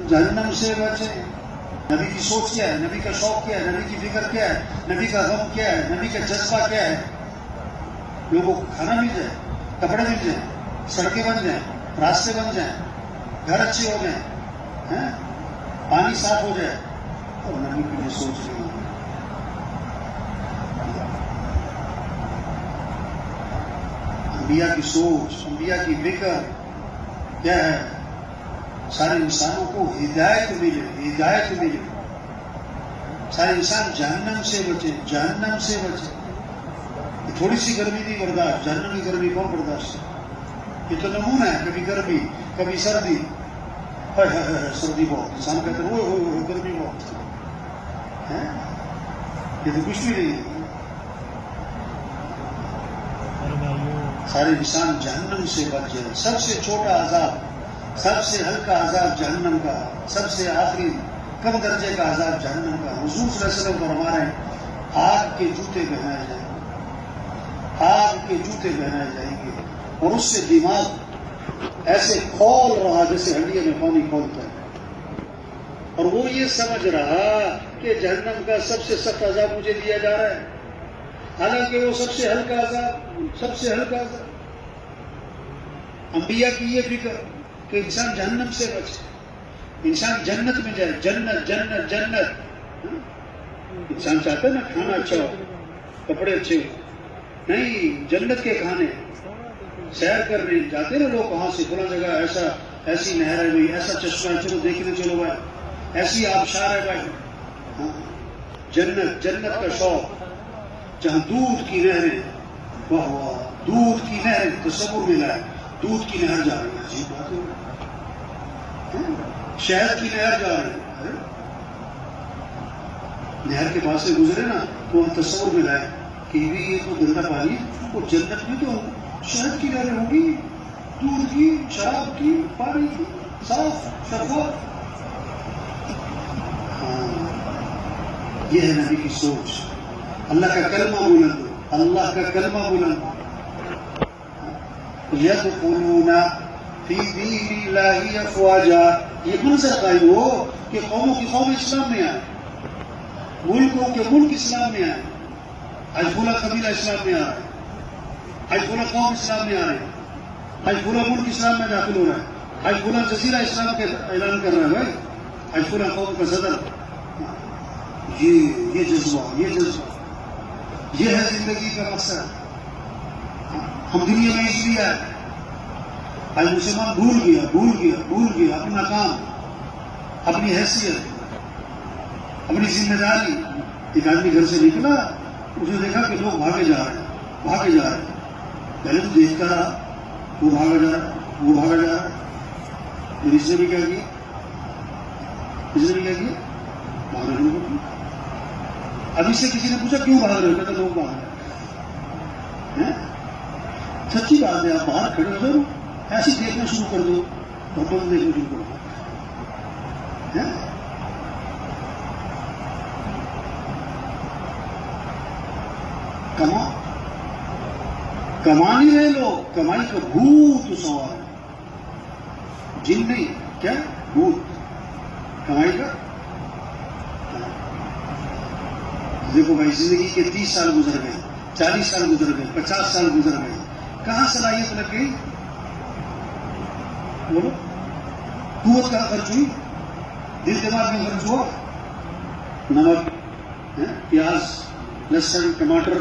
جہنم سے بچیں. نبی کی سوچ کیا ہے؟ نبی کا شوق کیا ہے؟ نبی کی فکر کیا ہے؟ نبی کا غم کیا ہے؟ نبی کا جذبہ کیا ہے؟ لوگوں کو کھانا مل جائے، کپڑے مل جائیں، سڑکیں بن جائیں، راستے بن جائیں، گھر اچھے ہو جائیں، پانی صاف ہو جائے، اور نبی کی یہ سوچ نہیں ہوگی. انبیاء کی سوچ، انبیاء کی فکر کیا ہے؟ سارے انسانوں کو ہدایت ملے، ہدایت ملے. سارے انسان جہنم سے بچے، جہنم سے بچے. تھوڑی سی گرمی نہیں برداشت، جہنم کی گرمی کون برداشت ہے؟ یہ تو نمونہ ہے، کبھی گرمی کبھی سردی. سردی بہت، انسان کہتے ہیں وہ گرمی بہت ہے. یہ تو کچھ بھی نہیں ہے. سارے انسان جہنم سے بچ جائے. سب سے چھوٹا عذاب، سب سے ہلکا عذاب جہنم کا، سب سے آخری کم درجے کا عذاب جہنم کا. حضور صلی اللہ علیہ وسلم فرما رہے ہیں آگ کے جوتے پہنائے جائیں گے، آگ کے جوتے پہنائے جائیں گے، اور اس سے دماغ ایسے کھول رہا جیسے ہڈیوں میں پانی کھولتا ہے، اور وہ یہ سمجھ رہا کہ جہنم کا سب سے سخت عذاب مجھے دیا جا رہا ہے، حالانکہ وہ سب سے ہلکا عذاب، سب سے ہلکا عذاب. انبیاء کی یہ فکر کہ انسان جہنم سے بچے، انسان جنت میں جائے. جنت جنت جنت. انسان چاہتا ہے نا کھانا اچھا ہو، کپڑے اچھے ہو. نہیں، جنت کے کھانے. سیر کرنے جاتے نا لوگ وہاں سے، فلاں جگہ ایسا، ایسی نہر ہے بھائی، ایسا چشمہ ہے، چلو دیکھنے چلو بھائی، ایسی آبشار ہے بھائی. جنت، جنت کا شوق، جہاں دودھ کی نہریں، واہ واہ، دودھ کی نہریں. تصور ملا ہے دودھ کی نہر جا رہی ہے، عجیب بات ہے. شہد کی نہر جا رہی ہے، نہر کے پاس سے گزرے نا تو ہم تصور ملا ہے کہ یہ تو گندا پانی ہے. وہ جنت میں تو شہد کی نہریں ہوں گی، دودھ کی، شراب کی، پانی کی، صاف شفاف. یہ ہے نبی کی سوچ. اللہ کا کلمہ بلند، اللہ کا کلمہ بلند. يدخلون فی دین اللہ افواجا. یہ منظر قائم ہو کہ قوموں کی قوم اسلام میں آئے، ملکوں کے ملک اسلام میں آئے. آج پورا قبیلہ اسلام میں آ رہا ہے، آج پورا قوم اسلام میں آ رہے ہیں، آج پورا ملک اسلام میں داخل ہو رہا ہے، آج پورا جزیرہ اسلام کا اعلان کر رہا ہے بھائی، آج پورا قوم کا صدر. یہ جذبہ، یہ جذبہ، یہ ہے زندگی کا مقصد. ہم دنیا میں اس لیے آئے. آج مسلمان بھول گیا اپنا کام، اپنی حیثیت، اپنی ذمہ داری. ایک آدمی گھر سے نکلا، اس نے دیکھا کہ لوگ بھاگے جا رہے ہیں. پہلے تو دیکھتا رہا، وہ بھاگا جا رہا ہے. پھر اس نے بھی کیا کیا؟ بھاگ رہے لوگ. اب اس سے کسی نے پوچھا کیوں بھاگ رہے ہو؟ کہتا لوگ بھاگ رہے ہیں. سچی بات ہے، آپ باہر کھڑے ہو جاؤ، ایسے دیکھنا شروع کر دو، ہوٹل دیکھنا شروع کر دو. کما نہیں رہے لوگ، کمائی کا بھوت سوار ہے. جن نہیں، کیا بھوت کمائی کا. دیکھو بھائی، زندگی کے 30 سال گزر گئے، 40 سال گزر گئے، 50 سال گزر گئے. کہاں صلاحیت لگ گئی؟ بولو. قوت کہاں خرچ ہوئی؟ دل دماغ میں خرچ ہوا. نمک، پیاز، لہسن، ٹماٹر،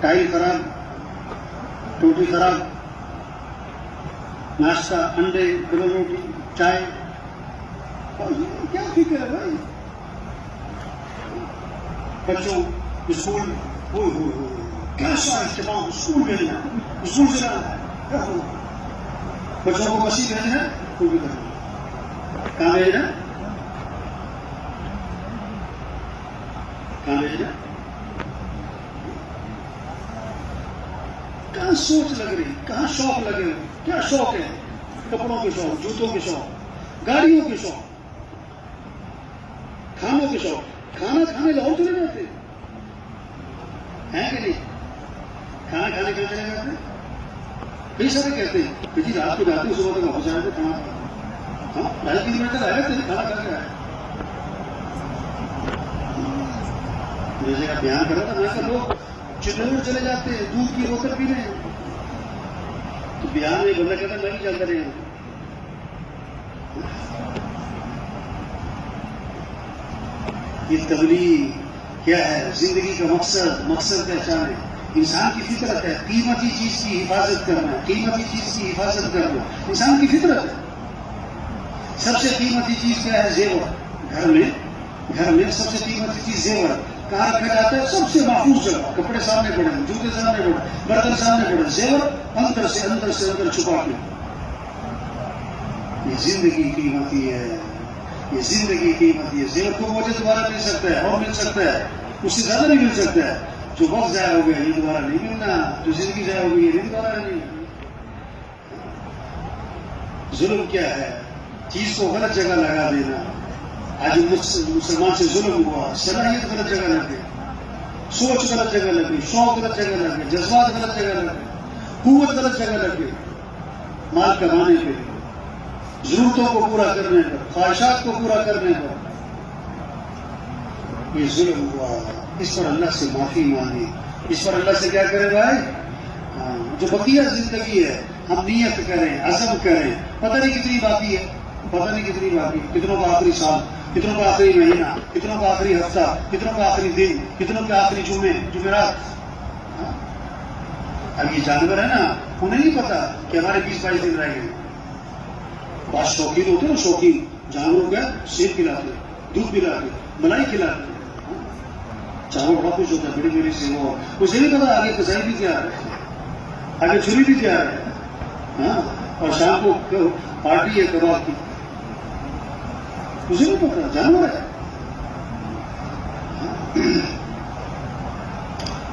ٹائل خراب، ٹوٹی خراب، ناشتہ، انڈے، ڈبل روٹی، چائے. کیا فکر ہے بھائی؟ بچوں اسکول، کیسا اہتمام، اسکول بھیجنا، اسکول سے لانا، بچوں کو مسیح بھیجنا ہے، کوئی بھی کرنا. کہاں بھیجنا؟ کہاں بھیجنا؟ کہاں سوچ لگ رہی، کہاں شوق لگے ہوئے. کیا شوق ہے؟ کپڑوں کے شوق، جوتوں کے شوق، گاڑیوں کے شوق، کھانوں کے شوق. کھانا کھانے لاہور چلے جاتے ہیں کہ نہیں؟ کھانا کھانے کے لیے چلے جاتے ہیں. کئی سارے کہتے ہیں کہ جی رات کو جاتے ہیں، صبح تک واپس آ جاتے. ہاں 2.5 بجے تک آئے تھے کھانا کھا کے آئے. جیسے کا بیان کر رہا تھا میں کہ لوگ چنور چلے جاتے ہیں دودھ کی بوتل پی رہے ہیں. تو بیان میں بندہ کہتا میں نہیں جانتا رہے ہیں. یہ تبلیغ کیا ہے؟ زندگی کا مقصد پہچانے. انسان کی فطرت ہے قیمتی چیز کی حفاظت کرنا. قیمتی چیز کی حفاظت کرنا انسان کی فطرت ہے. سب سے قیمتی چیز کیا ہے؟ زیور. گھر میں سب سے قیمتی چیز زیور. کہاں رکھا جاتا ہے؟ سب سے محفوظ جگہ. کپڑے سامنے پڑے، جوتے سامنے پڑے، برتن سامنے پڑے، زیور اندر سے چھپا کے. یہ زندگی قیمتی ہے. یہ زندگی قیمتی ہے. زیور کو مجھے دوبارہ مل سکتا ہے اور مل سکتا ہے، اس سے زیادہ نہیں مل سکتا ہے. جو وقت ضائع ہو گیا یہ دوبارہ نہیں ملنا. جو زندگی ضائع ہو گئی یہ نہیں دوبارہ نہیں ملنا. ظلم کیا ہے؟ چیز کو غلط جگہ لگا دینا. آج مسلمان سے ظلم ہوا، صلاحیت غلط جگہ لگ گئی، سوچ غلط جگہ لگ گئی، شوق غلط جگہ لگ گئی، جذبات غلط جگہ لگ گئی، قوت غلط جگہ لگ گئی. مال کمانے پہ، ضرورتوں کو پورا کرنے پر، خواہشات کو پورا کرنے پر یہ ظلم ہوا. اس پر اللہ سے معافی مانگی. اس پر اللہ سے کیا کرے بھائی؟ جو بقیہ زندگی ہے ہم نیت کریں، عزم کریں. پتہ نہیں کتنی باقی ہے، پتہ نہیں کتنی باقی. کتنوں کا آخری سال، کتنوں کا آخری مہینہ، کتنوں کا آخری ہفتہ، کتنوں کا آخری دن، کتنوں کے آخری جمعرات. اب یہ جانور ہے نا، انہیں نہیں پتا کہ ہمارے 20-22 دن رہ گئے. بعض شوقین ہوتے ہیں نا، شوقین جانوروں کا سیب کھلاتے، دودھ پلاتے، ملائی کھلاتے. چاول بہت کچھ ہوتا ہے، بڑی سے وہ اسے نہیں پتا آگے کسائی بھی تیار ہے، آگے چھری بھی تیار ہے. ہاں، اور شام کو پارٹی ہے کباب کی، اسے نہیں پتا. جانور ہے.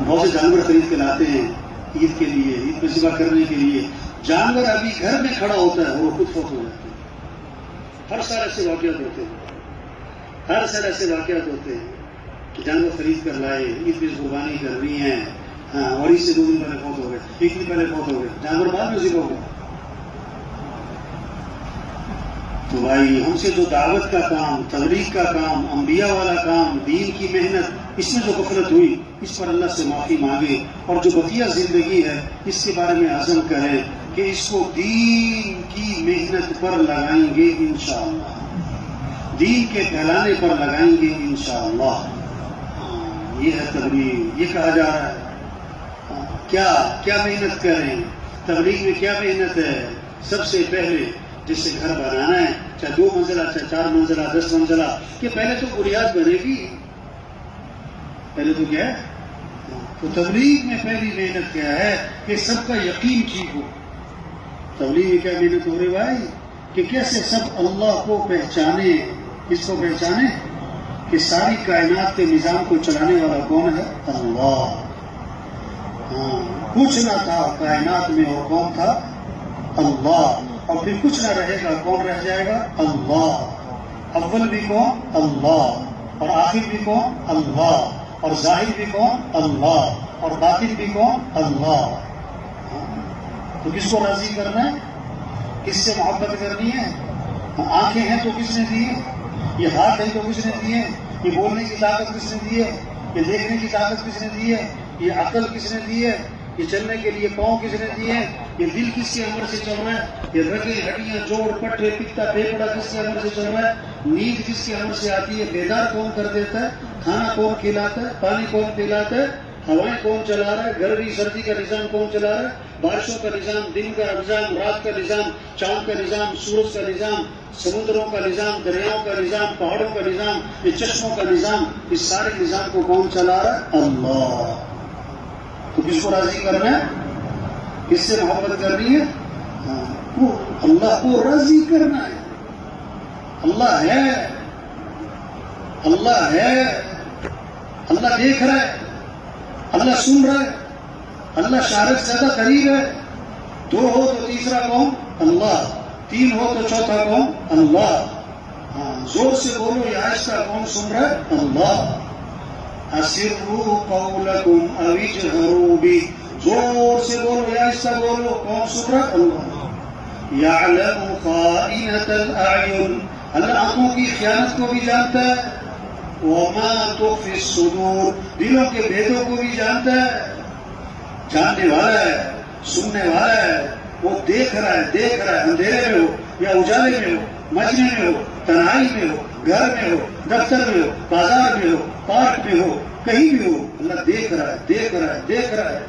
بہت سے جانور خرید کے لاتے ہیں عید کے لیے، عید میں ذبح کرنے کے لیے. جانور ابھی گھر میں کھڑا ہوتا ہے اور وہ خود فوت ہو جاتے ہیں. ہر سال ایسے واقعات ہوتے ہیں، ہر سال ایسے واقعات ہوتے ہیں. جانور خرید کر لائے، عید پہ قربانی کر رہی ہیں، ہاں، اور اس سے 2 دن پہلے فوت ہو گئے، 1 دن پہلے فوت ہو گئے. جانور بعد میں ذبح ہو گئے. تو بھائی ہم سے جو دعوت کا کام، تبلیغ کا کام، انبیاء والا کام، دین کی محنت، اس میں جو غفلت ہوئی اس پر اللہ سے معافی مانگے. اور جو بقیہ زندگی ہے اس کے بارے میں عزم کریں کہ اس کو دین کی محنت پر لگائیں گے انشاءاللہ، دین کے پھیلانے پر لگائیں گے انشاءاللہ. یہ ہے تبلیغ. یہ کہا جا رہا ہے کیا محنت کریں. تبلیغ میں کیا محنت ہے؟ سب سے پہلے جس سے گھر بنانا ہے، چاہے 2 منزلہ، چاہے 4 منزلہ، 10 منزلہ، کہ پہلے تو بنیاد بنے گی. پہلے تو کیا ہے؟ تو تبلیغ میں پہلی محنت کیا ہے کہ سب کا یقین ٹھیک ہو. تبلیغ میں کیا محنت ہو رہی بھائی؟ کہ کیسے سب اللہ کو پہچانے. کس کو پہچانے؟ کہ ساری کائنات کے نظام کو چلانے والا کون ہے؟ اللہ. ہاں، کچھ نہ تھا کائنات میں اور کون تھا؟ اللہ. اور پھر کچھ نہ رہے گا، کون رہ جائے گا؟ اللہ. اول بھی کون؟ اللہ. اور آخر بھی کون؟ اللہ. اور ظاہر بھی کون؟ اللہ. اور باطن بھی کون؟ اللہ. تو کس کو راضی کرنا ہے؟ کس سے محبت کرنی ہے؟ آنکھیں ہیں تو کس نے دی ہے؟ یہ ہاتھ ہے تو کس نے دیے؟ یہ بولنے کی طاقت کس نے دی ہے؟ یہ دیکھنے کی طاقت کس نے دی ہے؟ یہ عقل کس نے دی ہے؟ یہ چلنے کے لیے پاؤں کس نے دیے ہیں؟ یہ دل کس کے امر سے چل رہا ہے؟ یہ رگیں، ہڈیاں، جوڑ، پٹھے، پتا، پھیپڑا کس کے امر سے چل رہا ہے؟ نیند کس کے امر سے آتی ہے؟ بیدار کون کر دیتا ہے؟ کھانا کون کھلاتا ہے؟ پانی کون پلاتا ہے؟ ہوائیں کون چلا رہا ہے؟ گرمی سردی کا نظام کون چلا رہا ہے؟ بارشوں کا نظام، دن کا نظام، رات کا نظام، چاند کا نظام، سورج کا نظام، سمندروں کا نظام، دریاؤں کا نظام، پہاڑوں کا نظام، یہ چشموں کا نظام، اس سارے نظام کو کون چلا رہا ہے؟ اللہ. تو کس کو راضی کرنا ہے؟ کس سے محبت کرنی ہے؟ اللہ کو راضی کرنا ہے. اللہ ہے، اللہ ہے، اللہ دیکھ رہا ہے، اللہ سن رہا ہے، اللہ شارک سے زیادہ قریب ہے. 2 ہو تو تیسرا کون؟ اللہ. 3 ہو تو چوتھا کون؟ اللہ. ہاں، زور سے بولو یا آہستہ کون سن رہا ہے؟ اللہ. اسروا قولکم او اجہروا بہ، زور سے بولو یا آہستہ بولو کون سن رہا ہے؟ اللہ. یعلم خائنۃ الاعین، اللہ آنکھوں کی خیانت کو بھی جانتا ہے، وما تخفی الصدور، دلوں کے بھیدوں کو بھی جانتا ہے، جاننے والا ہے، سننے والا ہے، وہ دیکھ رہا ہے، اندھیرے میں ہو یا اجالے میں ہو، مجمع میں ہو، تنہائی میں ہو، گھر میں ہو، دفتر میں ہو، بازار میں ہو، پارک میں ہو، کہیں بھی ہو، اللہ دیکھ رہا ہے۔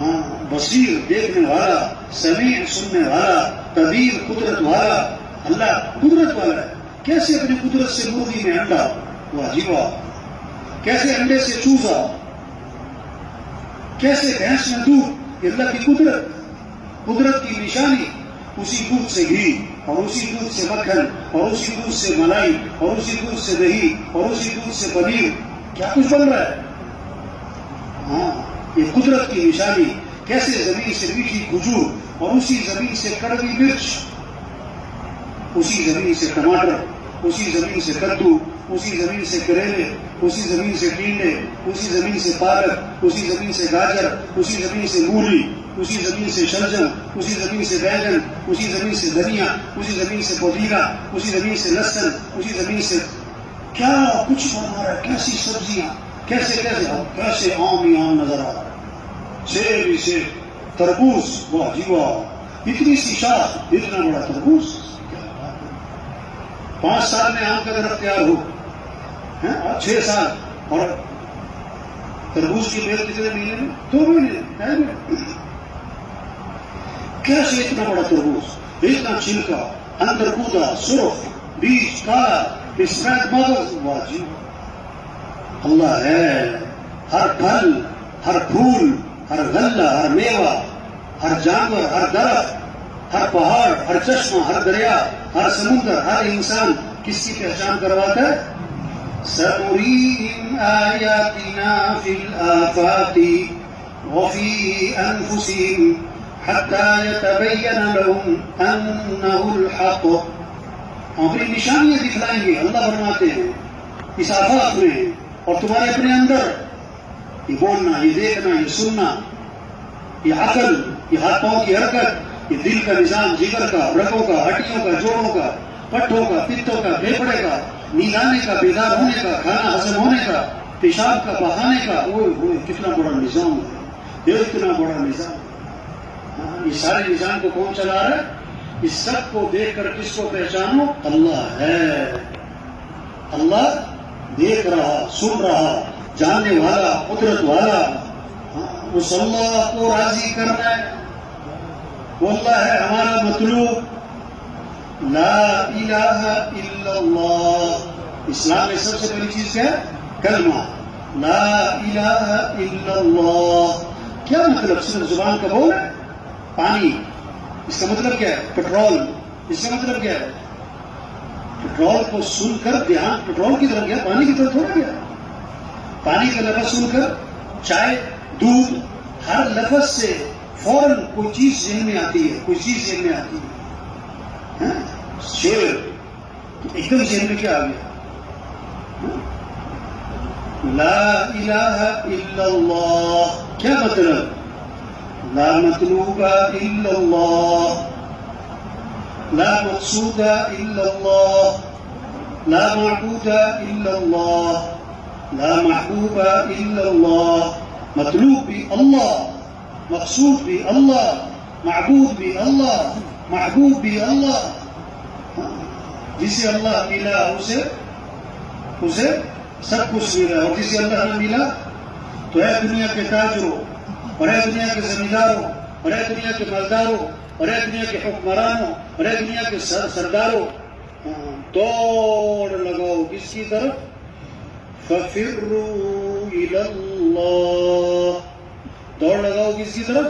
ہاں، بصیر دیکھنے والا، سمیع سننے والا، قدیر قدرت والا، اللہ قدرت والا ہے۔ کیسے اپنی قدرت سے مرغی میں انڈا، واہ جی واہ، کیسے انڈے سے چوزا، کیسے بھینس میں دودھ، یہ اللہ کی قدرت کی نشانی۔ اسی دودھ سے گھی، اور اسی دودھ سے مکھن، اور اسی دودھ سے ملائی، اور اسی دودھ سے دہی، اور اسی دودھ سے پنیر، کیا کچھ بن رہا ہے۔ ہاں، یہ قدرت کی نشانی۔ کیسے زمین سے میٹھی کھجور، اور اسی زمین سے کڑوی مرچ، اسی زمین سے ٹماٹر، اسی زمین سے کدو، اسی زمین سے کریلے، اسی زمین سے ٹینڈے، اسی زمین سے پالک، اسی زمین سے گاجر، اسی زمین سے مولی، اسی زمین سے شلجم، اسی زمین سے بیگن، اسی زمین سے دھنیا، اسی زمین سے پودینہ، اسی زمین سے لہسن، اسی زمین سے کیا کچھ بنا رہا ہے، کیسی سبزیاں، کیسے آم ہی آم نظر آ رہا ہے، سیب ہی سیب، تربوز، واہ جی واہ، اتنی سی شاخ، اتنا بڑا تربوز، 5 سال میں آم کا درخت تیار ہو، 6 سال، اور تربوز کی بیل کتنے مہینے میں؟ 2 مہینے۔ کیسے اتنا بڑا تربوز، اتنا چھلکا، اندر کودا، سرخ، بیج کالا، اسمیت مغز، واہ جی اللہ ہے۔ ہر پھل، ہر پھول، ہر غلہ، ہر میوہ، ہر جانور، ہر درخت، ہر پہاڑ، ہر چشمہ، ہر دریا، ہر سمندر، ہر انسان کس کی پہچان کرواتا ہے؟ سَنُرِيهِمْ آيَاتِنَا فِي الْآفَاقِ وَفِي أَنفُسِهِمْ حَتَّى يَتَبَيَّنَ لَهُمْ أَنَّهُ الْحَقُّ، ہم اپنی نشانیاں دکھلائیں گے، اللہ فرماتے ہیں، اس آفاق میں اور تمہارے اپنے اندر، یہ بولنا، یہ دیکھنا، یہ سننا، یہ عقل، یہ ہاتھ پاؤں کی حرکت، یہ دل کا نظام، جگر کا، رگوں کا، ہڈیوں کا، جوڑوں کا، پٹھوں کا، پتوں کا، پھیپھڑے کا، نیند آنے کا، بیدار ہونے کا، کھانا ہضم ہونے کا، پیشاب کا، بہانے کا، اوہ کتنا بڑا نظام ہے، یہ اتنا بڑا نظام۔ یہ سارے نظام کو کون چلا رہا ہے؟ اس سب کو دیکھ کر کس کو پہچانو؟ اللہ ہے۔ اللہ دیکھ رہا، سن رہا، جاننے والا، قدرت والا، اس اللہ کو راضی کرنا ہے، وہ اللہ ہے ہمارا مطلوب۔ لا الہ الا اللہ، اسلام میں سب سے بڑی چیز کیا ہے؟ کلمہ، لا الہ الا اللہ۔ کیا مطلب؟ صرف زبان کا بول ہے؟ پانی، اس کا مطلب کیا ہے؟ پٹرول، اس کا مطلب کیا ہے؟ پٹرول کو سن کر دھیان پٹرول کی طرف گیا، پانی کی طرف تھوڑا گیا۔ پانی کا لفظ سن کر چائے، دودھ، ہر لفظ سے فوراً کوئی چیز ذہن میں آتی ہے، کوئی چیز ذہن میں آتی ہے۔ شیر ایک دم ذہن میں کیا آ گیا؟ لا الہ الا اللہ، کیا مطلب؟ لا مطلوب الا اللہ، لا مقصود الا اللہ، لا معبود الا اللہ، لا محبوب الا اللہ۔ مطلوب بھی اللہ، مقصود بھی اللہ، معبود بھی اللہ، محبوب بھی اللہ۔ جسے اللہ ملا اسے سب کچھ ملا، اور جسے اللہ نہ ملا تو اے دنیا کے تاجروں، اور اے دنیا کے زمینداروں، اور اے دنیا کے مالداروں، اور اے دنیا کے حکمرانوں، اور اے دنیا کے سرداروں، دوڑ لگاؤ کس کی طرف؟ فَفِرُّوا إِلَى اللَّهِ، دوڑ لگاؤ کس کی طرف؟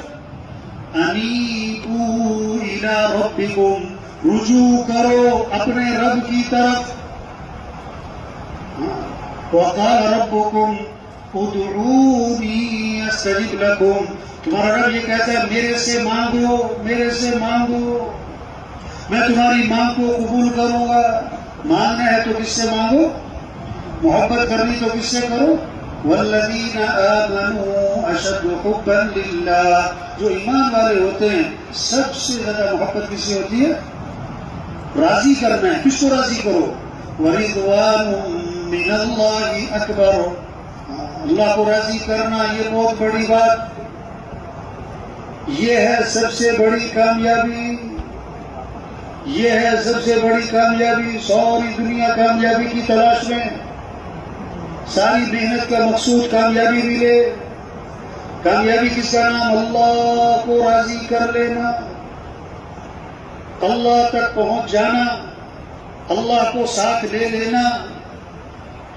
أَنِيبُوا إِلَى رَبِّكُمْ، رجوع کرو اپنے رب کی طرف۔ وَقَالَ رَبُّكُمْ ادْعُونِي أَسْتَجِبْ لَكُمْ، تمہارا رب یہ کہتا ہے میرے سے مانگو، میرے سے مانگو، میں تمہاری مانگ کو قبول کروں گا۔ مانگنا ہے تو کس سے مانگو؟ محبت کرنی تو کس سے کرو؟ والذین آمنوا اشد حبا للہ، جو ایمان والے ہوتے ہیں سب سے زیادہ محبت کس سے ہوتی ہے؟ راضی کرنا ہے. کس کو راضی کرو؟ ورضوان من اللہ اکبر، اللہ کو راضی کرنا یہ بہت بڑی بات، یہ ہے سب سے بڑی کامیابی، یہ ہے سب سے بڑی کامیابی. ساری دنیا کامیابی کی تلاش میں، ساری محنت کا مقصود کامیابی ملے. کامیابی کس کا نام؟ اللہ کو راضی کر لینا، اللہ تک پہنچ جانا، اللہ کو ساتھ لے لینا،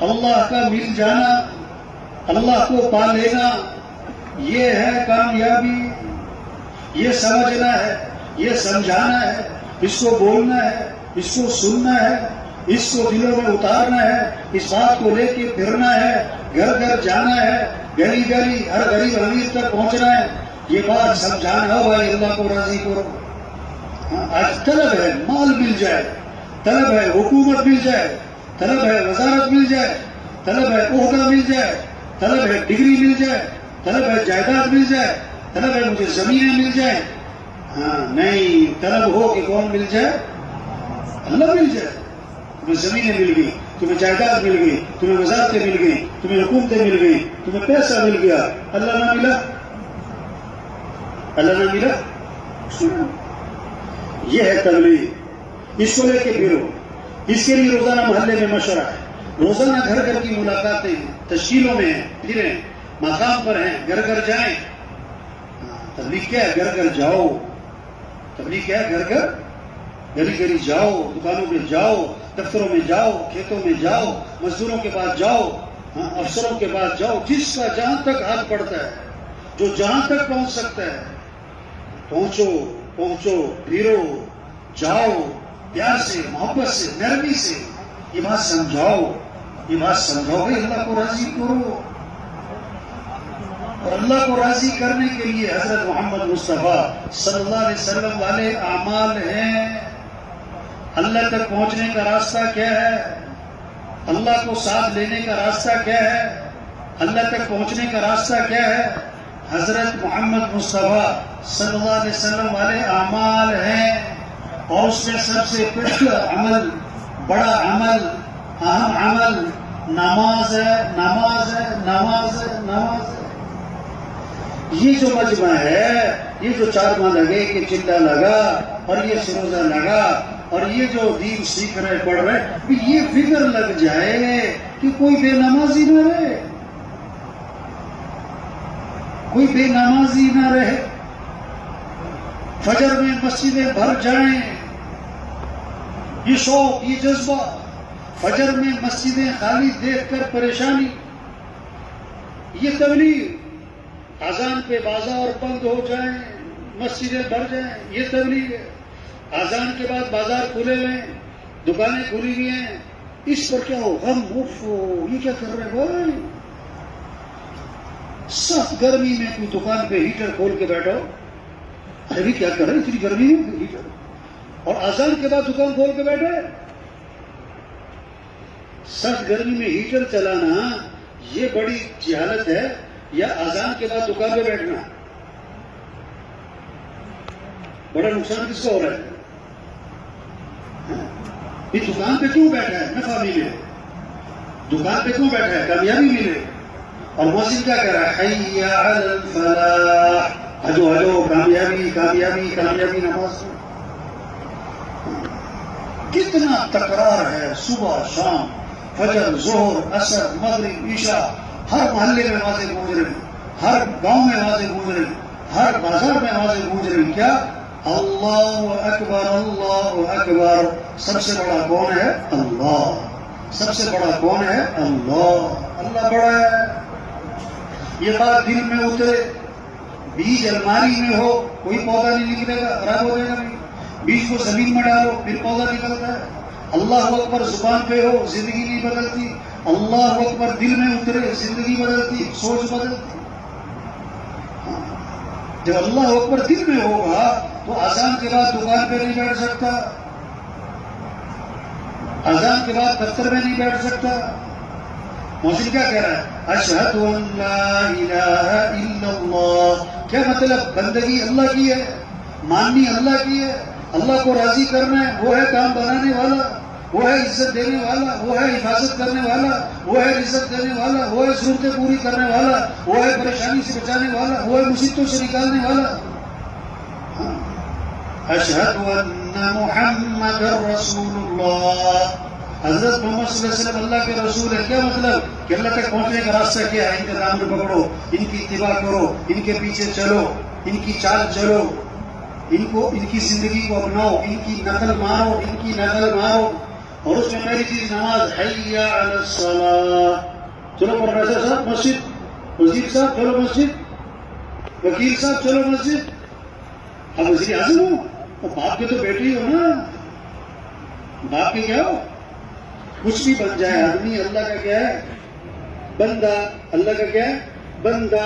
اللہ کا مل جانا، اللہ کو پا لینا، یہ ہے کامیابی. یہ سمجھنا ہے، یہ سمجھانا ہے، اس کو بولنا ہے، اس کو سننا ہے، اس کو دلوں میں اتارنا ہے، اس بات کو لے کے پھرنا ہے، گھر گھر جانا ہے، گلی گلی ہر غریب امیر تک پہنچنا ہے. یہ بات سمجھانا ہو بھائی اللہ کو راضی کرو. آج طلب ہے مال مل جائے، طلب ہے حکومت مل جائے، طلب ہے وزارت مل جائے، طلب ہے عہدہ مل جائے، طلب ہے ڈگری مل جائے، طلب ہے جائیداد مل جائے، طلب ہے مجھے زمینیں مل جائیں. ہاں نہیں، طلب ہو کہ کون مل جائے؟ اللہ مل جائے. تمہیں زمینیں مل گئی، تمہیں جائیداد مل گئی، تمہیں وزارتیں مل گئی، تمہیں حکومتیں مل گئی، تمہیں پیسہ مل گیا، اللہ نہ ملا؟ اللہ نہ ملا؟ یہ ہے تبلیغ. اس کو لے کے پھرو. اس کے لیے روزانہ محلے میں مشورہ ہے، روزانہ گھر گھر کی ملاقاتیں ہیں، تشکیلوں میں ہیں، پھریں، مقام پر ہیں، گھر گھر جائیں. تبلیغ کیا ہے؟ گھر گھر جاؤ. تبلیغ کیا ہے؟ گھر گھر گلی گلی جاؤ، دکانوں میں جاؤ، دفتروں میں جاؤ، کھیتوں میں جاؤ، مزدوروں کے پاس جاؤ، افسروں کے پاس جاؤ، جس کا جہاں تک ہاتھ پڑتا ہے، جو جہاں تک پہنچ سکتا ہے پہنچو، پہنچو، پھرو، جاؤ، پیار سے، محبت سے، نرمی سے یہ بات سمجھاؤ. یہ بات سمجھاؤ بھائی اللہ کو راضی کرو. اور اللہ کو راضی کرنے کے لیے حضرت محمد مصطفیٰ صلی اللہ علیہ وسلم والے اعمال ہیں. اللہ تک پہنچنے کا راستہ کیا ہے؟ اللہ کو ساتھ لینے کا راستہ کیا ہے؟ اللہ تک پہنچنے کا راستہ کیا ہے؟ حضرت محمد مصطفیٰ صلی اللہ علیہ وسلم والے اعمال ہیں. اور اس میں سب سے پہلا عمل، بڑا عمل، اہم عمل نماز ہے، نماز ہے، نماز ہے، نماز ہے. یہ جو مجمع ہے، یہ جو 4 ماہ لگے کہ چلا لگا اور یہ سروزہ لگا اور یہ جو دین سیکھ رہے پڑھ رہے، یہ فکر لگ جائے کہ کوئی بے نمازی نہ رہے، کوئی بے نمازی نہ رہے. فجر میں مسجدیں بھر جائیں، یہ شوق، یہ جذبہ. فجر میں مسجدیں خالی دیکھ کر پریشانی، یہ تبلیغ. اذان پہ بازار بند ہو جائیں، مسجدیں بھر جائیں، یہ تبلیغ ہے. اذان کے بعد بازار کھلے ہوئے ہیں، دکانیں کھلی ہوئی ہیں، اس پر کیا ہو؟ غم، اف یہ کیا کر رہے ہیں بھائی؟ سخت گرمی میں کوئی دکان پہ ہیٹر کھول کے بیٹھو، ارے بھی کیا کر رہے اتنی گرمی میں ہیٹر، اور اذان کے بعد دکان کھول کے بیٹھے. سخت گرمی میں ہیٹر چلانا یہ بڑی جہالت ہے، یا اذان کے بعد دکان پہ بیٹھنا؟ بڑا نقصان کس کا ہو رہا ہے؟ یہ دکان پہ کیوں بیٹھا ہے؟ نفع ملے. دکان پہ کیوں بیٹھا ہے؟ کامیابی ملے. اور مؤذن کیا کہہ رہا ہے؟ حی علی الفلاح، ہجو ہجو، کامیابی کامیابی کامیابی. نماز کتنا تکرار ہے، صبح شام، فجر، ظہر، عصر، مغرب، عشاء، ہر محلے میں آوازیں گونج رہی، ہر گاؤں میں آوازیں گونج رہی، ہر بازار میں آوازیں گونج رہی. کیا؟ اللہ اکبر، اللہ اکبر. سب سے بڑا کون ہے؟ اللہ. سب سے بڑا کون ہے؟ اللہ. اللہ بڑا ہے. یہ بات دل میں اترے. بیج الماری میں ہو، کوئی پودا نہیں نکلے گا، خراب ہو جائے گا. نہیں، بیج کو زمین میں ڈالو پھر پودا نکلتا ہے. اللہ اکبر زبان پہ ہو، زندگی نہیں بدلتی. اللہ اکبر دل میں اترے، زندگی بدلتی، سوچ بدلتی. جب اللہ اکبر دل میں ہوگا تو اذان کے بعد دکان پہ نہیں بیٹھ سکتا، اذان کے بعد دفتر میں نہیں بیٹھ سکتا. مؤذن کیا کہہ رہا ہے؟ اشہد ان لا الہ الا اللہ. کیا مطلب؟ بندگی اللہ کی ہے، ماننی اللہ کی ہے، اللہ کو راضی کرنا ہے. وہ ہے کام بنانے والا، وہ ہے عزت دینے والا، وہ ہے حفاظت کرنے والا، وہ ہے عزت دینے والا، وہ ہے ضرورتیں پوری کرنے والا، وہ ہے پریشانی سے بچانے والا، وہ ہے مصیبتوں سے نکالنے والا. اشہد ان محمد رسول اللہ. حضرت محمد صلی اللہ علیہ وسلم اللہ کے رسول ہے. کیا مطلب؟ کہ اللہ تک پہنچنے کا راستہ کیا ہے؟ ان کے دامن پکڑو، ان کی اتباع کرو، ان کے پیچھے چلو، ان کی چال چلو، ان کی زندگی کو اپناؤ، ان کی نقل مارو، ان کی نقل مارو. اور اس میں پہلی چیز نماز. حی علی الصلاۃ. چلو پروفیسر صاحب مسجد، وزیر صاحب چلو مسجد، وکیل صاحب چلو مسجد. اب وزیر اعظم ہو تو باپ کے تو بیٹے ہی ہو نا، باپ کے کیا ہو؟ کچھ بھی بن جائے آدمی اللہ کا کیا ہے؟ بندہ. اللہ کا کیا ہے؟ بندہ.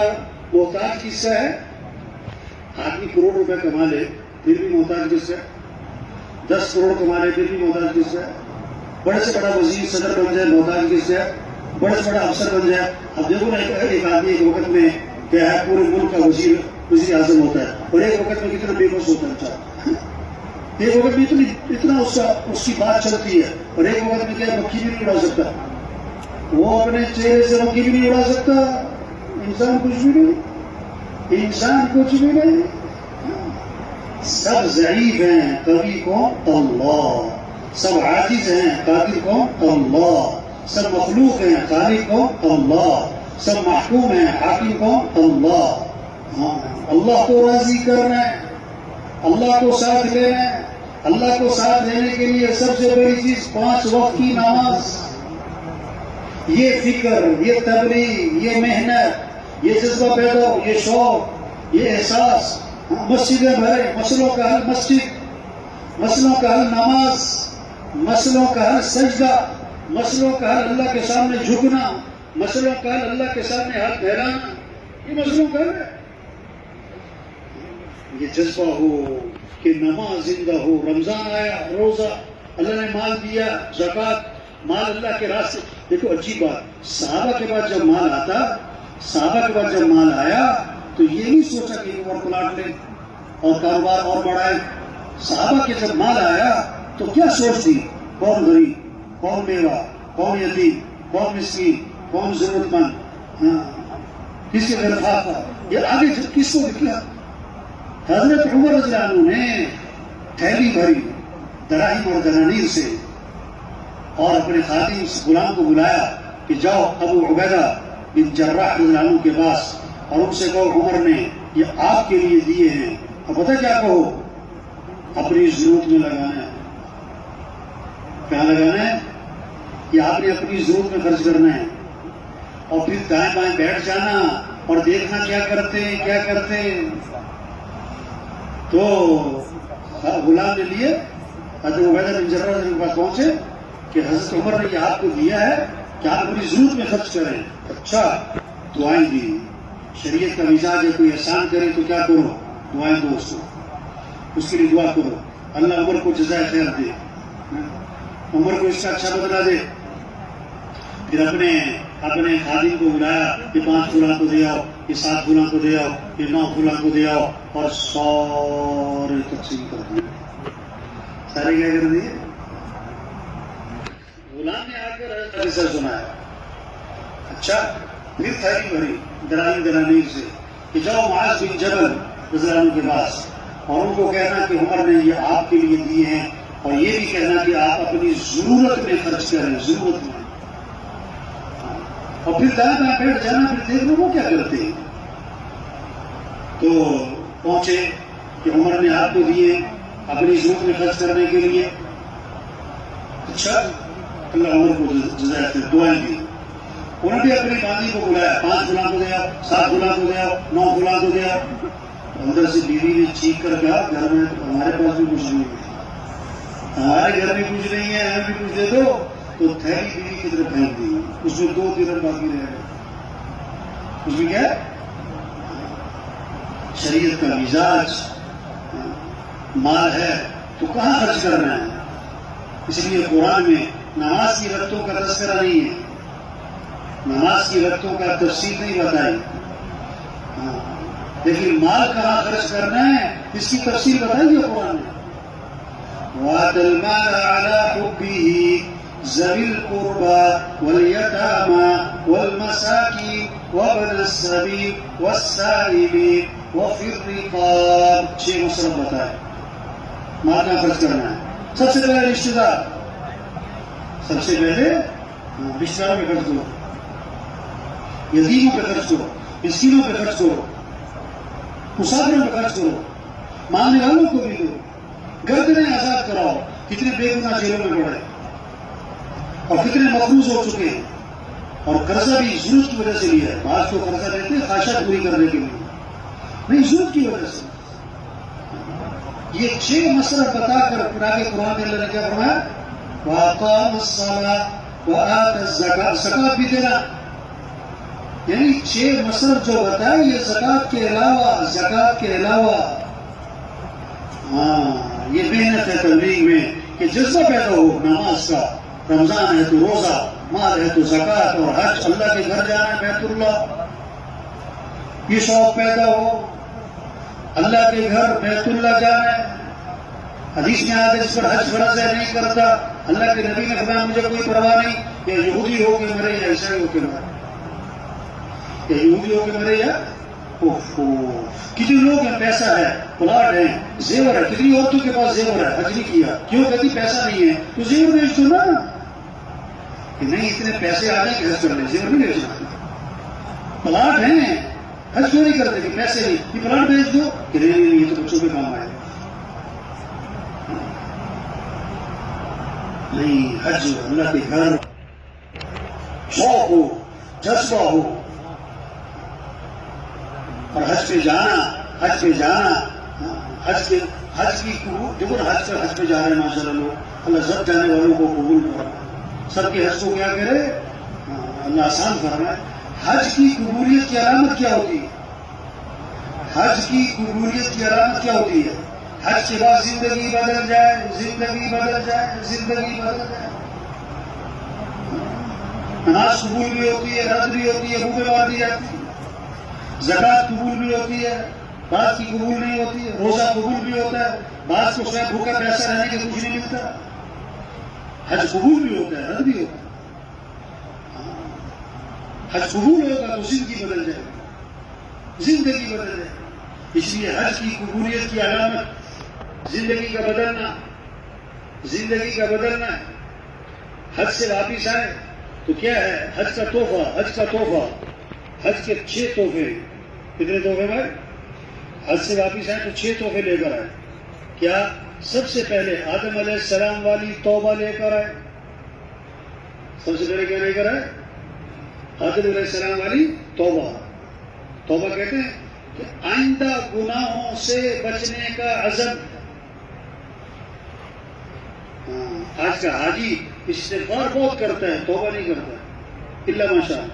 محتاج کس سے ہے؟ آدمی کروڑ روپے کما لے پھر بھی محتاج کس سے؟ 10 کروڑ کما لے پھر بھی محتاج کس سے؟ بڑے سے بڑا وزیر صدر بن جائے محتاج کس سے؟ بڑے سے بڑا افسر بن جائے. اب دیکھو نا ایک آدمی ایک وقت میں کیا ہے پورے ملک کا وزیر اعظم ہوتا ہے، اور ایک وقت میں کتنا بے بس ہوتا ہے. ایک وقت میں اتنا اس کی بات چلتی ہے، اور ایک وقت میں کیا مکھی بھی نہیں اڑا سکتا، وہ اپنے چہرے سے مکھی بھی نہیں اڑا سکتا. انسان کچھ بھی نہیں، انسان کچھ بھی نہیں. سب ضعیف ہیں، قوی کون؟ اللہ. سب عاجز ہیں، قادر کون؟ اللہ. سب مخلوق ہیں، خالق کون؟ اللہ. سب محکوم ہیں، حاکم کون؟ اللہ. اللہ کو راضی کرنا ہے، اللہ کو ساتھ لینا ہے. اللہ کو ساتھ لینے کے لیے سب سے بڑی چیز 5 وقت کی نماز. یہ فکر، یہ تبلیغ، یہ محنت، یہ جذبہ پیدا ہو، یہ شوق، یہ احساس. مسجدیں بھرے، مسئلوں کا حل مسجد، مسئلوں کا حل نماز، مسئلوں کا حل سجدہ، مسئلوں کا حل اللہ کے سامنے جھکنا، مسئلوں کا حل اللہ کے سامنے ہاتھ پھیلانا. یہ مسئلوں کا حل ہے. یہ جذبہ ہو کہ نماز زندہ ہو. رمضان آیا، روزہ، اللہ نے مال دیا، زکوٰۃ، مال اللہ کے راستے. دیکھو عجیب بات، صحابہ کے بعد جب مال آتا، صحابہ کے بعد جب مال آیا تو یہ نہیں سوچا کہ اور پلاٹ لیں اور کاروبار اور بڑھائے. صحابہ کے جب مال آیا تو کیا سوچ تھی؟ کون غریب، کون بیوہ، کون یتیم، کون مسکین، کون ضرورت مند، کس کے گھر خاک تھا. یہ آگے کس کو دکھلا؟ حضرت عمر رضی اللہ عنہ نے تھیلی بھری دراہیم اور دنانیر سے، اور اپنے خادم غلام کو بلایا کہ جاؤ ابو عبیدہ بن جراح رضی اللہ عنہ کے پاس اور ان سے کہو عمر نے یہ آپ کے لیے دیے ہیں. اور پتہ کیا کہو؟ اپنی ضرورت میں لگانا ہے. کہاں لگانا ہے؟ یہ آپ نے اپنی ضرورت میں خرچ کرنا ہے. اور پھر دائیں بائیں بیٹھ جانا اور دیکھنا کیا کرتے ہیں کیا کرتے ہیں. تو غلام نے لیے حضرت عبیدہ بن جراح کے پاس پہنچے کہ حضرت عمر نے یہ آپ کو دیا ہے کہ آپ اپنی ضرورت میں خرچ کریں. اچھا، دعائیں دی. شریعت کا مزاج ہے کوئی احسان کرے تو کیا کرو؟ دعائیں دو اس کو، اس کے لیے دعا کرو. اللہ عمر کو جزائے خیر دے، عمر کو اس کا اچھا بدلہ دے. پھر اپنے خادم کو بلایا کہ 5 فلاں کو دے آؤ، یہ 7 فلاں کو دے آؤ، یہ 9 فلاں کو دے آؤ، اور سارے تقسیم کر دیے. سارے کیا کر دیے؟ غلام نے آ کر ایسا سنایا. اچھا، پھر تھیلی بھری دراہیم دنانیر سے کہ جاؤ معاذ بن جبل رضی اللہ عنہ کے پاس اور ان کو کہنا کہ عمر نے یہ آپ کے لیے دیے ہیں، اور یہ بھی کہنا کہ آپ اپنی ضرورت میں خرچ کریں، ضرورت میں. اور پھر دائیں بائیں بیٹھ جانا، پھر دیکھ لو وہ کیا کرتے ہیں. تو پہنچے کہ عمر نے آپ کو دیے اپنی ضرورت میں خرچ کرنے کے لیے. اچھا، اللہ عمر کو جزائے خیر، دعائیں دی. انہوں نے اپنی باندھی کو بلایا، 5 فلاں کو دے آؤ، 7 فلاں کو دے آؤ، 9 فلاں کو دے آؤ. اندر سے بیوی نے چیخ کر کہا گھر میں ہمارے پاس بھی کچھ نہیں ہے، ہمارے گھر میں کچھ نہیں ہے، ہمیں بھی کچھ دے دو. تو تھیلی بیوی کی طرف پھینک دی، اس میں 2 درہم باقی رہ گئے. اس میں کیا ہے؟ شریعت کا مزاج. مال ہے تو کہاں خرچ کرنا ہے. اس لیے قرآن میں نماز کی رتوں کا تذکرہ نہیں ہے. نماز کی رکعتوں کا تفصیل نہیں بتائی، لیکن مال کہاں خرچ کرنا ہے اس کی تفصیل بتائی ہے قرآن نے. وَآتَ الْمَالَ عَلَىٰ حُبِّهِ ذَوِي الْقُرْبَىٰ وَالْيَتَامَىٰ وَالْمَسَاكِينِ وَابْنَ السَّبِيلِ وَالسَّائِلِينَ وَفِي الرِّقَابِ. 6 مصرف بتائے مال کہاں خرچ کرنا ہے. سب سے پہلے رشتے دار، سب سے پہلے رشتے داروں پہ خرچ کرو، یتیموں پہ خرچ کرو، مسکینوں پہ خرچ کرو، مسافروں پہ خرچ کرو، مانگنے والوں کو بھی دو، گردنیں آزاد کراؤ. کتنے بے گناہ جیلوں میں پڑے اور کتنے مقروض ہو چکے ہیں، اور قرضہ بھی ضرورت کی وجہ سے لیا ہے. بعض کو قرضہ لیتے ہیں خواہشات پوری کرنے کے لیے، نہیں ضرورت کی وجہ سے. یہ 6 مسئلہ بتا کر قرآن میں اللہ نے کیا فرمایا؟ وَأَقَامَ الصَّلَاةَ وَآتَى الزَّكَاةَ. زکات بھی دینا، یعنی 6 مصرف جو بتائے یہ زکات کے علاوہ. یہ محنت ہے تبلیغ میں کہ جذبہ پیدا ہو نماز کا. رمضان ہے تو روزہ، مال ہے تو زکات، اور حج اللہ کے گھر جانا ہے بیت اللہ. یہ شوق پیدا ہو اللہ کے گھر بیت اللہ جانا ہے. حدیث میں آتا ہے جس پر حج فرض ہے نہیں کرتا، اللہ کے نبی نے فرمایا مجھے کوئی پرواہ نہیں کہ یہودی ہو کے مرے یا عیسائی ہو کے مرے، یا یہودی ہو کے مرے یا کتنے لوگ ہیں، پیسہ ہے، پلاٹ ہے، زیور ہے. کتنی عورتوں کے پاس زیور ہے، حج نہیں کیا کیوں؟ کہتی پیسہ نہیں ہے تو زیور بیچ دو نا. کہ نہیں اتنے پیسے آ جائیں کہ حج کر لیں، زیور نہیں بیچنا. پلاٹ ہیں، حج کیوں نہیں کرتے کہ پیسے نہیں، یہ پلاٹ بیچ دو کہ نہیں یہ تو بچوں کے کام آئے. نہیں، حج اللہ کے گھر شوق ہو، جذبہ ہو، اور حج پہ جانا حج کی دیکھو نا، حج پہ جا رہے ہیں ماشاء اللہ لوگ. اللہ سب جانے والوں کو قبول کرے، سب کے حج کو کیا کرے، اللہ آسان فرمائے. حج کی قبولیت کی علامت کیا ہوتی ہے؟ حج کی قبولیت کی علامت کیا ہوتی ہے؟ حج کے بعد زندگی بدل جائے، زندگی بدل جائے، زندگی بدل جائے. نماز قبول بھی ہوتی ہے، رد بھی ہوتی ہے، بھوکے مار دی جاتی ہے. زکات قبول بھی ہوتی ہے، بعض کی قبول نہیں ہوتی ہے. روزہ قبول بھی ہوتا ہے، بعض کو شاید بھوکا پیسہ رہنے کے کچھ نہیں ملتا. حج قبول بھی ہوتا ہے، رد بھی ہوتا ہے. حج قبول ہوگا تو زندگی بدل جائے گی، زندگی بدل جائے گی. اس لیے حج کی قبولیت کی علامت زندگی کا بدلنا، زندگی کا بدلنا ہے. حج سے واپس آئے تو کیا ہے؟ حج کا تحفہ، حج کا تحفہ، حج کے 6 تحفے. کتنے تحفے بھائی؟ حج سے واپس آئے تو 6 تحفے لے کر آئے. کیا؟ سب سے پہلے آدم علیہ السلام والی توبہ لے کر آئے. سب سے پہلے کیا لے کر آئے؟ آدم علیہ السلام والی توبہ. توبہ کہتے ہیں کہ آئندہ گناہوں سے بچنے کا عزم. آج کا حاجی استغفار بہت کرتا ہے، توبہ نہیں کرتا الا ماشاء اللہ.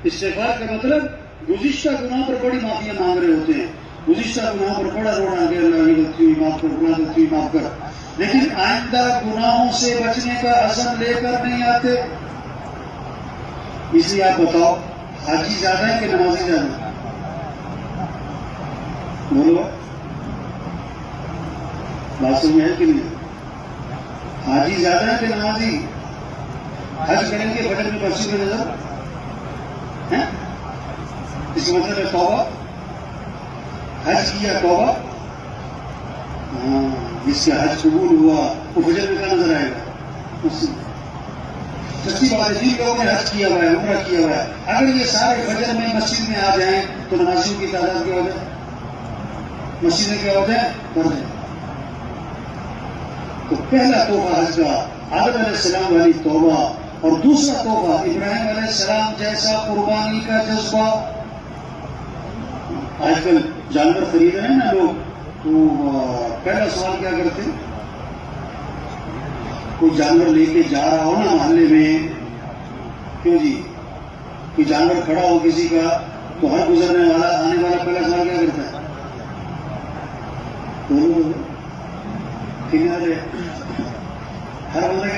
استغفار کا مطلب گزشتہ گناہوں پر بڑی معافیاں مانگ رہے ہوتے ہیں، گزشتہ گناہوں پر بڑا رونا کہ اللہ یہ غلطی ہوئی معاف کر، گناہ غلطی ہوئی معاف کر. لیکن آئندہ گناہوں سے بچنے کا عزم لے کر نہیں آتے. اس لیے آپ بتاؤ حاجی زیادہ ہے کہ نمازی زیادہ؟ بولو بات سمجھ ہے کہ نہیں؟ حاجی زیادہ ہے کہ نمازی؟ حج کریں گے بجٹ میں پرچی میں نظر ہے، اس کا مطلب ہے توبہ. حج کیا توبہ، جس سے حج قبول ہوا وہ فجر میں کیا نظر آئے گا؟ سچی بات ہے، جن لوگوں نے حج کیا ہوا ہے، عمرہ کیا ہوا ہے، اگر یہ سارے فجر میں مسجد میں آ جائیں تو نمازیوں کی تعداد کیا ہو جائے؟ مسجد میں کیا ہو جائے؟ بڑھ جائے. تو پہلا تحفہ حج کا آدم علیہ السلام والی توبہ، اور دوسرا تحفہ ابراہیم علیہ السلام جیسا قربانی کا جذبہ. آج کل جانور خرید رہے ہیں نا لوگ، تو پہلا سوال کیا کرتے ہیں؟ کوئی جانور لے کے جا رہا ہو نا محلے میں، کیوں جی کوئی جانور کھڑا ہو کسی کا، تو ہر گزرنے والا آنے والا پہلا سوال کیا کرتا ہے؟ ہر بندہ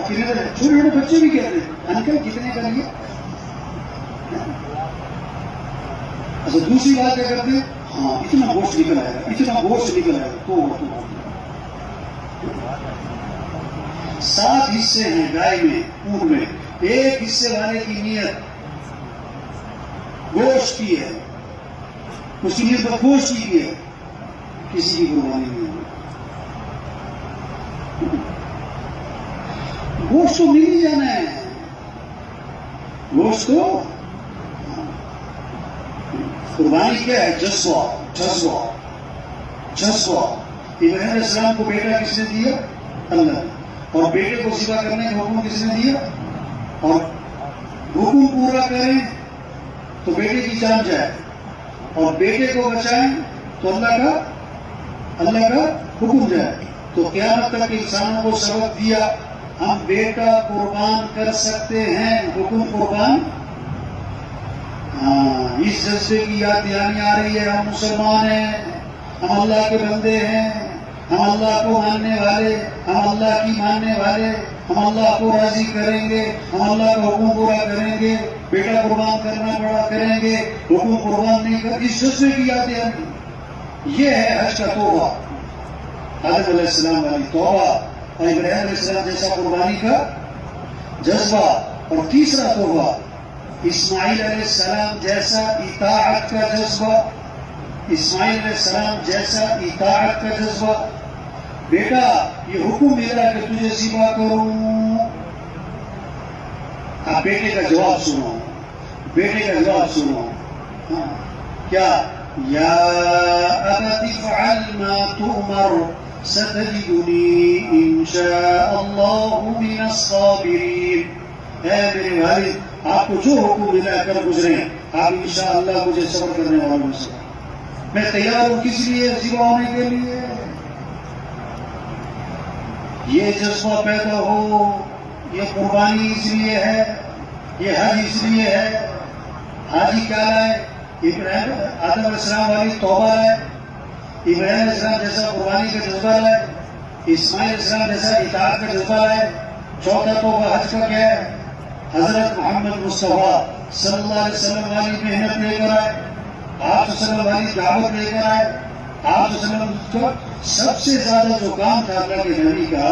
چھوٹے چھوٹے بچے بھی کہتے ہیں انکل کتنے کا لیے؟ اچھا دوسری بات کیا کرتے ہیں؟ ہاں اتنا گوشت نکل آئے گا، اتنا گوشت نکل آئے گا تو 7 حصے ہیں گائے میں، اونٹ میں، ایک حصے والے کی نیت گوشت کی ہے، اس کی نیت گوشت کی ہے، کسی کی قربانی نہیں ہے۔ گوشت تو مل ہی جانا ہے، گوشت تو قربانی کیا ہے؟ جذبہ جذبہ جذبہ۔ ابراہیم علیہ السلام کو بیٹا کس نے دیا؟ اللہ نے، اور بیٹے کو ذبح کرنے کا حکم کس نے دیا؟ اور حکم پورا کریں تو بیٹے کی جان جائے، اور بیٹے کو بچائیں تو اللہ کا حکم جائے۔ تو قیامت تک انسانوں کو سبق دیا، ہم بیٹا قربان کر سکتے ہیں، حکم قربان۔ اس جذبے کی یاد دہانی آ رہی ہے، ہم مسلمان ہیں، ہم اللہ کے بندے ہیں، ہم اللہ کو ماننے والے، ہم اللہ کی ماننے والے، ہم اللہ کو راضی کریں گے، ہم اللہ کا حکم پورا کریں گے، بیٹا قربان کرنا پڑا کریں گے، حکم قربان نہیں کر، اس جذبے کی یاد دہانی۔ یہ ہے حج کا توبہ، آدم علیہ السلام والی توبہ، اور ابراہیم علیہ السلام جیسا قربانی کا جذبہ، اور تیسرا توبہ اسماعیل علیہ السلام جیسا اطاعت کا جذبہ، اسماعیل علیہ السلام جیسا اطاعت کا جذبہ۔ بیٹا یہ حکم ملا کہ تجھے ذبح کروں، آپ بیٹے کا جواب سنو، بیٹے کا جواب سنو، کیا؟ یا ابت افعل ما تؤمر ستجدنی ان شاء اللہ من الصابرین۔ اے میرے والد، آپ کو جو حکم ملا کر گزرے، آپ انشاءاللہ مجھے صبر کرنے والوں سے، میں تیار ہوں کس لیے؟ ذبح ہونے کے لیے۔ یہ جذبہ پیدا ہو، یہ قربانی اس لیے ہے، یہ حج اس لیے ہے۔ حاجی کیا لائے؟ آدم علیہ السلام والی توبہ لائے، ابراہیم علیہ السلام جیسا قربانی کا جذبہ لائے، اسماعیل علیہ السلام جیسا اطاعت کا جذبہ لائے۔ چوتھا توبہ حج کا کیا ہے؟ حضرت محمد مصطفیٰ صلی اللہ علیہ وسلم والی محنت لے کر آئے، آپ صلی اللہ علیہ وسلم والی دعوت لے کر آئے۔ آپ صلی اللہ علیہ وسلم کا سب سے زیادہ جو کام تھا اللہ کے نبی کا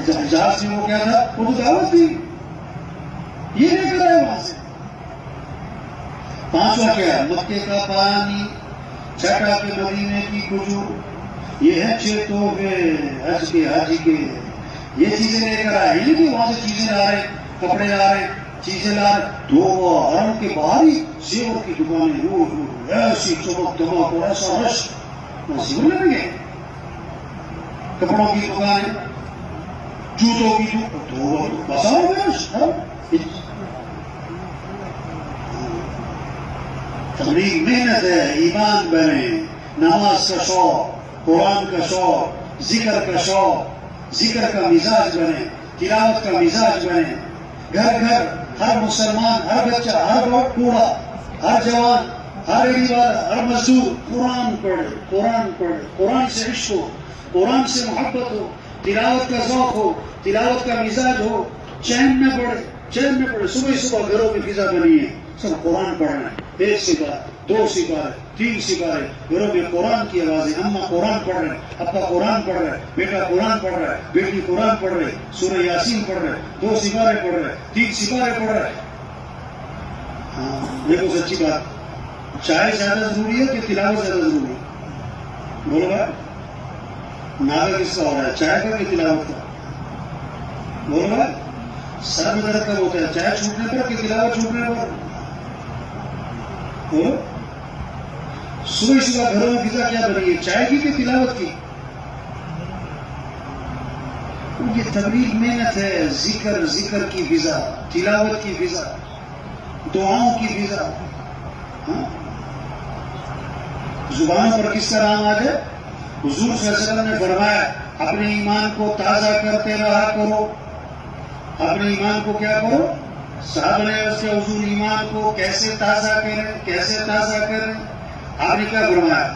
جہاز میں، وہ کیا تھا؟ وہ تو دعوت تھی، یہ لے کر آئے وہاں سے۔ پانچواں کیا؟ مکے کا پانی، چھٹا کے مدینے کی کھجور۔ یہ ہے 6 تحفے حج کے، حاجی کے۔ یہ چیزیں لے کر آئے، نہیں کہ وہاں سے چیزیں لا رہے، کپڑے لا رہے، چیزیں لا رہے۔ تو حرم کے باہر ہی زیور کی دکانیں، ایسی چمک دمک اور ایسا رش، زیور لگیں گے، کپڑوں کی دکانیں، جوتوں کی دکان، بازار میں تبلیغ محنت ہے۔ ایمان بنے، نماز کا شوق، قرآن کا شوق، ذکر کا شوق، ذکر کا مزاج بنے، تلاوت کا مزاج بنے۔ گھر گھر ہر مسلمان، ہر بچہ، ہر بوڑھا، ہر جوان، ہر ایمان، ہر مزدور قرآن پڑھے، قرآن پڑھے، قرآن سے عشق ہو، قرآن سے محبت ہو، تلاوت کا ذوق ہو، تلاوت کا مزاج ہو، چین میں پڑھے، چین میں پڑھے۔ صبح صبح گھروں میں فضا بنی ہے، سب قرآن پڑھنا ہے، 1 سپارہ، 2 سپارے، 3 سپارے، گھروں میں قرآن کی آوازیں، اماں قرآن پڑھ رہے، ابا قرآن پڑھ رہے، بیٹا قرآن پڑھ رہا ہے، بیٹی قرآن پڑھ رہے، سورہ یاسین پڑھ رہے، 2 سپارے پڑھ رہے، 3 سپارے پڑھ رہے۔ ہاں دیکھو سچی بات، چائے زیادہ ضروری ہے کہ تلاوت زیادہ ضروری ہے؟ بولو بھائی، ناغہ کس کا ہو رہا ہے، چائے کا کہ تلاوت کا؟ بولو بھائی، سر میں درد کب ہوتا ہے، چائے چھوٹنے پر کہ تلاوت چھوٹنے پر؟ صبح صبح گھروں میں فضا کیا بنی ہے، چائے کی کہ تلاوت کی؟ یہ تبلیغ محنت ہے، ذکر، ذکر کی فضا، تلاوت کی فضا، دعاؤں کی فضا۔ زبانوں پر کس کا نام آ جائے؟ حضور صلی اللہ علیہ وسلم نے فرمایا اپنے ایمان کو تازہ کرتے رہا کرو، اپنے ایمان کو کیا کرو؟ صحابہ نے اس کے حضور ایمان کو کیسے تازہ کریں، کیسے تازہ کریں؟ آپ نے کیا فرمایا؟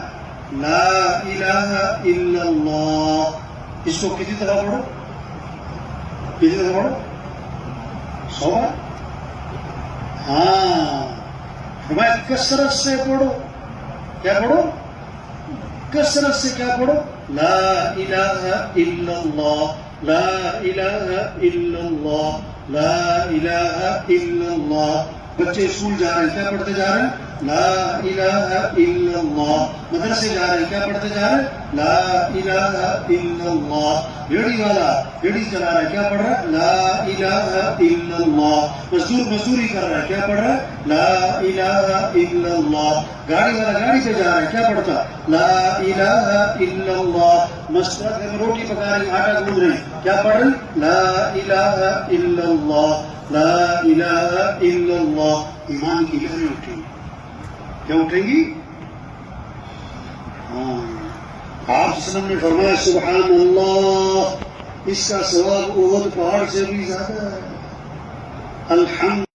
لا الہ الا اللہ۔ اس کو کتنی طرح پڑھو؟ کتنی طرح پڑھو؟ 100 بار؟ ہاں فرمایا کثرت سے پڑھو. کیا پڑھو؟ کثرت سے کیا پڑھو؟ لا الہ الا اللہ، لا الہ الا اللہ، لا الہ الا اللہ. بچے اسکول جا رہے ہیں، کیا پڑھتے جا رہے ہیں؟ لا الہ الا اللہ. مدرسے جا رہے ہیں، کیا پڑھتے جا رہے ہیں؟ لا الہ الا اللہ. ریڑھی والا ریڑھی چلا رہا ہے، کیا پڑھ رہا ہے؟ لا الہ الا اللہ. مزدور مزدوری کر رہا ہے، کیا پڑھ رہا ہے؟ لا الہ الا اللہ. گاڑی والا گاڑی پہ جا رہا ہے، کیا پڑھتا؟ لا الہ الا اللہ. مسجد میں روٹی پکا رہی، آٹا گوندھ رہے ہیں، کیا پڑھ رہے ہیں؟ لا الہ الا اللہ، لا الہ الا اللہ. ایمان کی لہریں اٹھیں گی. کیا اٹھیں گی؟ ہاں. آپ وسلم نے فرمایا سبحان اللہ، اس کا ثواب احد پہاڑ سے بھی زیادہ ہے. الحمد